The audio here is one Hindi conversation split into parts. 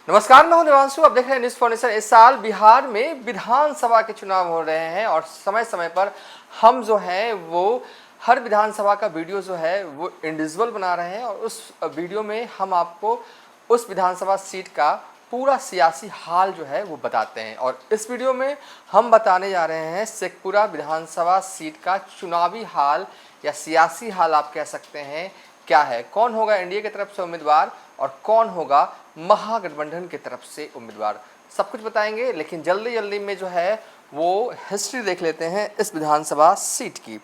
नमस्कार, मैं हूं देवांशु। आप देख रहे हैं न्यूज़ फाउंडेशन। इस साल बिहार में विधानसभा के चुनाव हो रहे हैं और समय समय पर हम जो हैं वो हर विधानसभा का वीडियो जो है वो इंडिविजुअल बना रहे हैं और उस वीडियो में हम आपको उस विधानसभा सीट का पूरा सियासी हाल जो है वो बताते हैं। और इस वीडियो में हम बताने जा रहे हैं शेखपुरा विधानसभा सीट का चुनावी हाल या सियासी हाल आप कह सकते हैं क्या है, कौन होगा एनडीए की तरफ से उम्मीदवार और कौन होगा महागठबंधन की तरफ से उम्मीदवार, सब कुछ बताएंगे। लेकिन जल्दी जल्दी में जो है वो हिस्ट्री देख लेते हैं इस विधानसभा सीट की।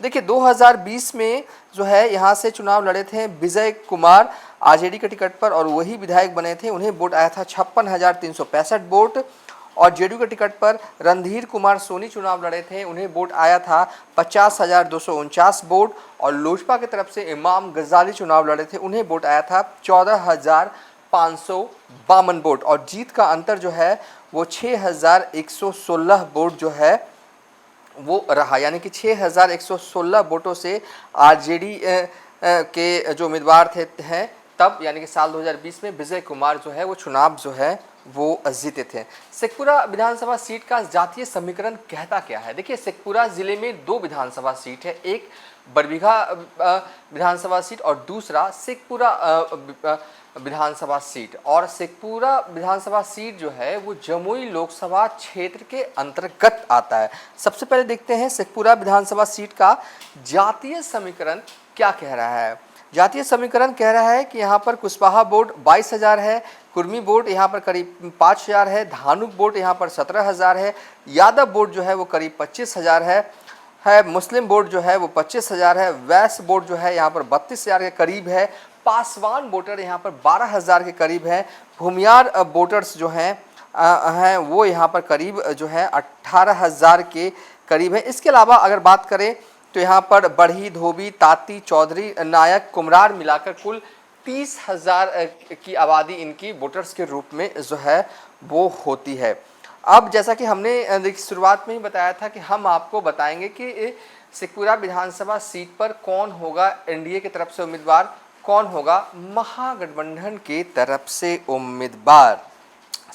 देखिए 2020 में जो है यहाँ से चुनाव लड़े थे विजय कुमार आरजेडी के टिकट पर और वही विधायक बने थे। उन्हें वोट आया था 56,365 वोट। और जेडीयू के टिकट पर रणधीर कुमार सोनी चुनाव लड़े थे, उन्हें वोट आया था 50,249 वोट। और लोजपा की तरफ से इमाम गजाली चुनाव लड़े थे, उन्हें वोट आया था 14,552 वोट। और जीत का अंतर जो है वो 6,116 वोट जो है वो रहा, यानी कि 6,116 वोटों से आरजेडी के जो उम्मीदवार हैं तब, यानी कि साल 2020 में विजय कुमार जो है वो चुनाव जो है वो जीते थे। शेखपुरा विधानसभा सीट का जातीय समीकरण कहता क्या है? देखिए शेखपुरा जिले में दो विधानसभा सीट है, एक बरबीघा विधानसभा सीट और दूसरा शेखपुरा विधानसभा सीट। और शेखपुरा विधानसभा सीट जो है वो जमुई लोकसभा क्षेत्र के अंतर्गत आता है। सबसे पहले देखते हैं शेखपुरा विधानसभा सीट का जातीय समीकरण क्या कह रहा है। जातीय समीकरण कह रहा है कि यहाँ पर कुशवाहा वोट 22,000 है, कुर्मी वोट यहाँ पर करीब 5,000 है, धानुक वोट यहाँ पर 17,000 है, यादव वोट जो है वो करीब 25,000 है, मुस्लिम वोट जो है वो 25,000 है, वैश्य वोट जो है यहाँ पर 32,000 के करीब है, पासवान वोटर यहाँ पर 12,000 के करीब है, भूमियार वोटर्स जो हैं वो यहाँ पर करीब जो है 18,000 के करीब है। इसके अलावा अगर बात करें तो यहाँ पर बढ़ी, धोबी, ताती, चौधरी, नायक, कुमरार मिलाकर कुल 30,000 की आबादी इनकी वोटर्स के रूप में जो है वो होती है। अब जैसा कि हमने शुरुआत में ही बताया था कि हम आपको बताएंगे कि शेखपुरा विधानसभा सीट पर कौन होगा एनडीए की तरफ से उम्मीदवार, कौन होगा महागठबंधन की तरफ से उम्मीदवार।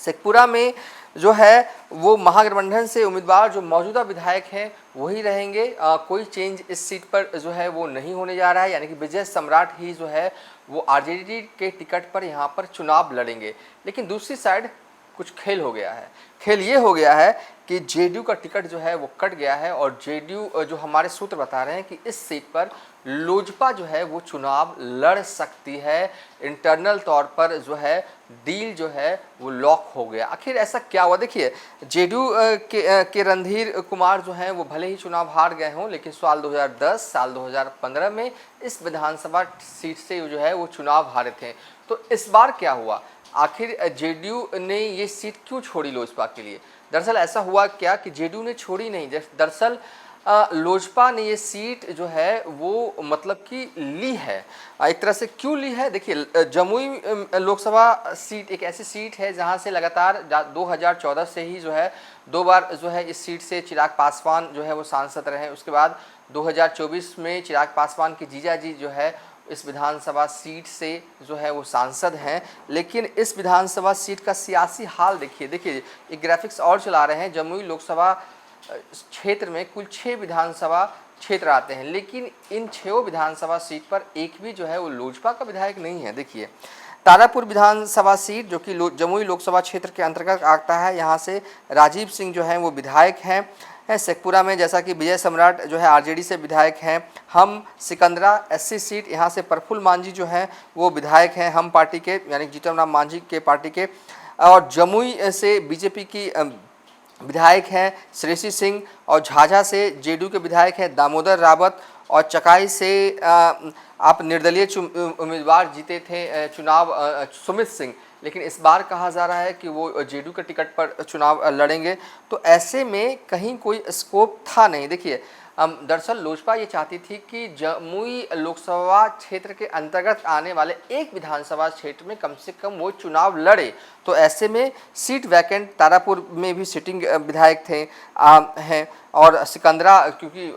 शेखपुरा में जो है वो महागठबंधन से उम्मीदवार जो मौजूदा विधायक हैं वही रहेंगे। कोई चेंज इस सीट पर जो है वो नहीं होने जा रहा है, यानी कि विजय सम्राट ही जो है वो आरजेडी के टिकट पर यहाँ पर चुनाव लड़ेंगे। लेकिन दूसरी साइड कुछ खेल हो गया है। खेल ये हो गया है कि जेडीयू का टिकट जो है वो कट गया है और जेडीयू जो हमारे सूत्र बता रहे हैं कि इस सीट पर लोजपा जो है वो चुनाव लड़ सकती है। इंटरनल तौर पर जो है डील जो है वो लॉक हो गया। आखिर ऐसा क्या हुआ? देखिए जेडीयू के रणधीर कुमार जो हैं वो भले ही चुनाव हार गए हों, लेकिन साल 2010 साल 2015 में इस विधानसभा सीट से जो है वो चुनाव हारे थे। तो इस बार क्या हुआ? आखिर जेडीयू ने ये सीट क्यों छोड़ी लोजपा के लिए? दरअसल ऐसा हुआ क्या कि जेडीयू ने छोड़ी नहीं, दरअसल लोजपा ने ये सीट जो है वो मतलब कि ली है। एक तरह से क्यों ली है? देखिए जमुई लोकसभा सीट एक ऐसी सीट है जहां से लगातार 2014 से ही जो है दो बार जो है इस सीट से चिराग पासवान जो है वो सांसद रहे। उसके बाद 2024 में चिराग पासवान के जीजा जी जो है इस विधानसभा सीट से जो है वो सांसद हैं। लेकिन इस विधानसभा सीट का सियासी हाल देखिए एक ग्राफिक्स और चला रहे हैं। जमुई लोकसभा क्षेत्र में कुल 6 विधानसभा क्षेत्र आते हैं, लेकिन इन 6 विधानसभा सीट पर एक भी जो है वो लोजपा का विधायक नहीं है। देखिए तारापुर विधानसभा सीट जो कि जमुई लोकसभा क्षेत्र के अंतर्गत आता है, यहाँ से राजीव सिंह जो हैं वो विधायक हैं। शेखपुरा में जैसा कि विजय सम्राट जो है आरजेडी से विधायक हैं। हम सिकंदरा एससी सीट यहाँ से प्रफुल्ल मांझी जो हैं वो विधायक हैं, हम पार्टी के यानी जीतन राम मांझी के पार्टी के। और जमुई से बीजेपी की विधायक हैं श्रेषी सिंह और झाझा से जेडीयू के विधायक हैं दामोदर रावत। और चकाई से आप निर्दलीय उम्मीदवार जीते थे चुनाव सुमित सिंह, लेकिन इस बार कहा जा रहा है कि वो जेडीयू के टिकट पर चुनाव लड़ेंगे। तो ऐसे में कहीं कोई स्कोप था नहीं। देखिए दरअसल लोजपा ये चाहती थी कि जमुई लोकसभा क्षेत्र के अंतर्गत आने वाले एक विधानसभा क्षेत्र में कम से कम वो चुनाव लड़े। तो ऐसे में सीट वैकेंट, तारापुर में भी सिटिंग विधायक थे हैं, और सिकंदरा क्योंकि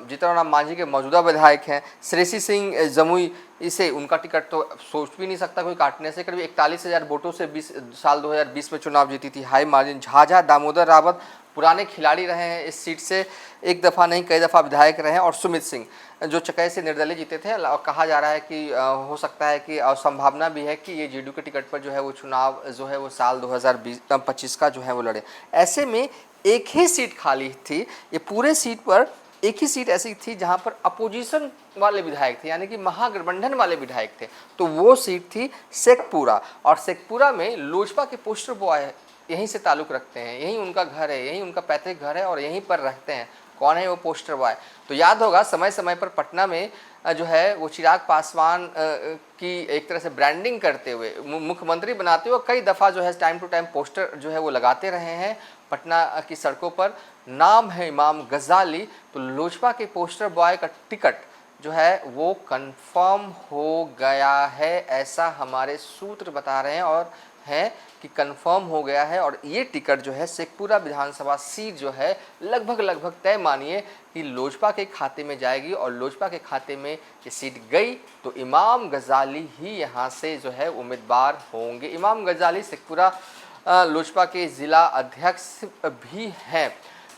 जीतन राम मांझी के मौजूदा विधायक हैं, श्रेयसी सिंह जमुई इसे उनका टिकट तो सोच भी नहीं सकता कोई काटने से। करीब 41,000 वोटों से 20 साल 2020 में चुनाव जीती थी, हाई मार्जिन। झाझा दामोदर रावत पुराने खिलाड़ी रहे हैं इस सीट से, एक दफ़ा नहीं कई दफ़ा विधायक रहे हैं, और सुमित सिंह जो चकई से निर्दलीय जीते थे। और कहा जा रहा है कि हो सकता है कि संभावना भी है कि ये जेडीयू के टिकट पर जो है वो चुनाव जो है वो साल 2025 का जो है वो लड़े। ऐसे में एक ही सीट खाली थी, ये पूरे सीट पर एक ही सीट ऐसी थी जहां पर अपोजिशन वाले विधायक थे, यानी कि महागठबंधन वाले विधायक थे। तो वो सीट थी शेखपुरा, और शेखपुरा में लोजपा के पोस्टर बॉय यहीं से ताल्लुक़ रखते हैं, यहीं उनका घर है, यहीं उनका पैतृक घर है और यहीं पर रहते हैं। कौन है वो पोस्टर बॉय? तो याद होगा समय समय पर पटना में जो है वो चिराग पासवान की एक तरह से ब्रांडिंग करते हुए, मुख्यमंत्री बनाते हुए कई दफ़ा जो है टाइम टू टाइम पोस्टर जो है वो लगाते रहे हैं पटना की सड़कों पर। नाम है इमाम गजाली। तो लोजपा के पोस्टर बॉय का टिकट जो है वो कंफर्म हो गया है, ऐसा हमारे सूत्र बता रहे हैं, और है कि कंफर्म हो गया है। और ये टिकट जो है शेखपुरा विधानसभा सीट जो है लगभग तय मानिए कि लोजपा के खाते में जाएगी, और लोजपा के खाते में ये सीट गई तो इमाम गजाली ही यहाँ से जो है उम्मीदवार होंगे। इमाम गजाली शेखपुरा लोजपा के ज़िला अध्यक्ष भी हैं।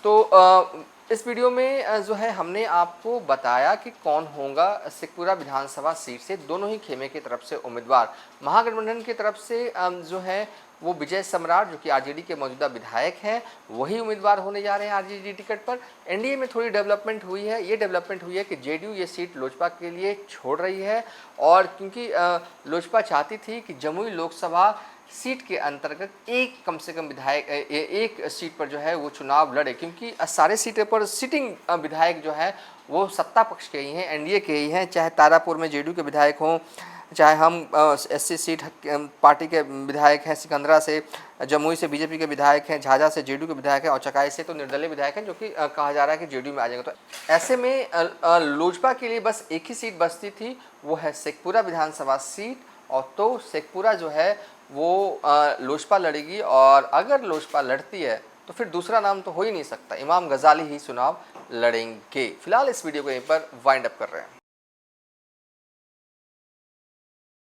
तो इस वीडियो में जो है हमने आपको बताया कि कौन होगा शेखपुरा विधानसभा सीट से दोनों ही खेमे की तरफ से उम्मीदवार। महागठबंधन की तरफ से जो है वो विजय सम्राट जो कि आरजेडी के मौजूदा विधायक हैं, वही उम्मीदवार होने जा रहे हैं आरजेडी टिकट पर। एनडीए में थोड़ी डेवलपमेंट हुई है, ये डेवलपमेंट हुई है कि जेडीयू ये सीट लोजपा के लिए छोड़ रही है, और क्योंकि लोजपा चाहती थी कि जमुई लोकसभा सीट के अंतर्गत एक कम से कम विधायक एक सीट पर जो है वो चुनाव लड़े, क्योंकि सारे सीटों पर सिटिंग विधायक जो है वो सत्ता पक्ष के ही हैं, एनडीए के ही हैं। चाहे तारापुर में जेडीयू के विधायक हों, चाहे हम एससी सीट पार्टी के विधायक हैं, सिकंदरा से, जमुई से बीजेपी के विधायक हैं, झाझा से जेडीयू के विधायक हैं, और चकाई से तो निर्दलीय विधायक हैं जो कि कहा जा रहा है कि जेडीयू में आ जाएगा। तो ऐसे में लोजपा के लिए बस एक ही सीट बचती थी, वो है शेखपुरा विधानसभा सीट। और तो शेखपुरा जो है वो लोजपा लड़ेगी, और अगर लोजपा लड़ती है तो फिर दूसरा नाम तो हो ही नहीं सकता, इमाम गजाली ही चुनाव लड़ेंगे। फिलहाल इस वीडियो को यहीं पर वाइंड अप कर रहे हैं।